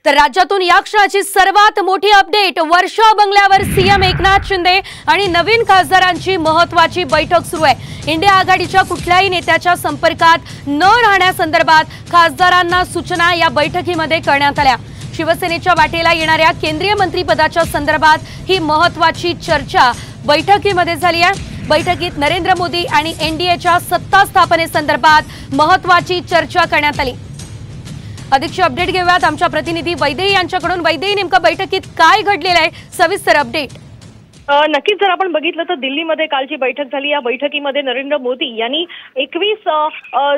तर राज्यातून या क्षणाची सर्वात मोठी अपडेट। वर्षा बंगल्यावर सीएम एकनाथ शिंदे आणि नवीन खासदारांची महत्त्वाची बैठक सुरू आहे। इंडिया आघाडीच्या कुठल्याही नेत्याच्या संपर्कात न राहण्यासंदर्भात खासदारांना सूचना या बैठकीमध्ये करण्यात आल्या। शिवसेनेच्या वाटेला येणाऱ्या केंद्रीय मंत्रिपदाच्या संदर्भात ही महत्त्वाची चर्चा बैठकीमध्ये झाली आहे। बैठकीत नरेंद्र मोदी आणि एनडीएच्या सत्ता स्थापनेसंदर्भात महत्त्वाची चर्चा करण्यात आली। अधिकची अपडेट घेऊयात आमच्या प्रतिनिधी वैदेही यांच्याकडून। वैदेही, नेमका बैठकीत काय घडलेलं आहे, सविस्तर अपडेट। नक्कीच जर आपण बघितलं तर दिल्लीमध्ये कालची बैठक झाली। या बैठकीमध्ये नरेंद्र मोदी यांनी 21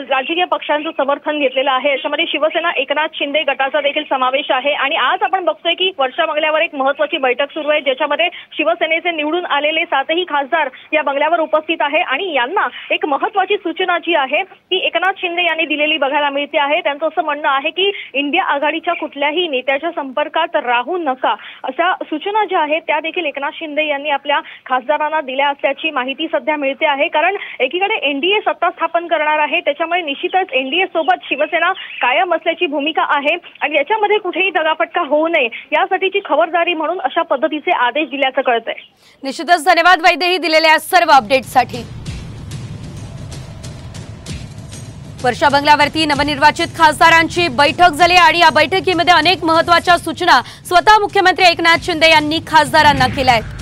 राजकीय पक्षांचं समर्थन घेतलेलं आहे। याच्यामध्ये शिवसेना एकनाथ शिंदे गटाचा देखील समावेश आहे। आणि आज आपण बघतोय की वर्षा बंगल्यावर एक महत्त्वाची बैठक सुरू आहे, ज्याच्यामध्ये शिवसेनेचे निवडून आलेले 7ही खासदार या बंगल्यावर उपस्थित आहे। आणि यांना एक महत्त्वाची सूचना जी आहे ती एकनाथ शिंदे यांनी दिलेली बघायला मिळते आहे। त्यांचं असं म्हणणं आहे की इंडिया आघाडीच्या कुठल्याही नेत्याच्या संपर्कात राहू नका, अशा सूचना ज्या आहेत त्या देखील एकनाथ शिंदे यांनी आपल्या खासदारांना दिल्या असल्याची माहिती सध्या मिळते आहे। कारण एकीकडे एनडीए सत्ता स्थापन करणार आहे, त्याच्यामुळे निश्चितच एनडीए सोबत शिवसेना कायम असल्याची भूमिका आहे आणि याच्यामध्ये कुठेही दगाफटका होऊ नये यासाठीची खबरदारी म्हणून अशा पद्धतीचे आदेश दिल्याचं कळतंय। निश्चितच धन्यवाद वैदेही दिलेल्या सर्व अपडेट्ससाठी। वर्षा बंगल्यावरती नवनिर्वाचित खासदारांची बैठक झाली आणि या बैठकीमध्ये अनेक महत्त्वाच्या सूचना स्वतः मुख्यमंत्री एकनाथ शिंदे यांनी खासदारांना केल्या आहेत।